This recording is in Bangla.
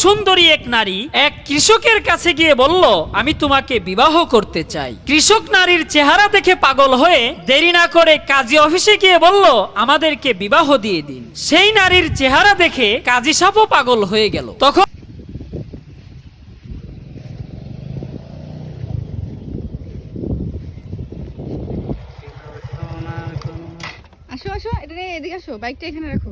সুন্দরী এক নারী এক কৃষকের কাছে গিয়ে বলল, আমি তোমাকে বিবাহ করতে চাই। কৃষক নারীর চেহারা দেখে পাগল হয়ে দেরি না করে কাজী অফিসে গিয়ে বলল, আমাদেরকে বিবাহ দিয়ে দিন। সেই নারীর চেহারা দেখে কাজী সাহেবও পাগল হয়ে গেল। তখন আসো আসো, এটা এদিকে আসো, বাইকটা এখানে রাখো।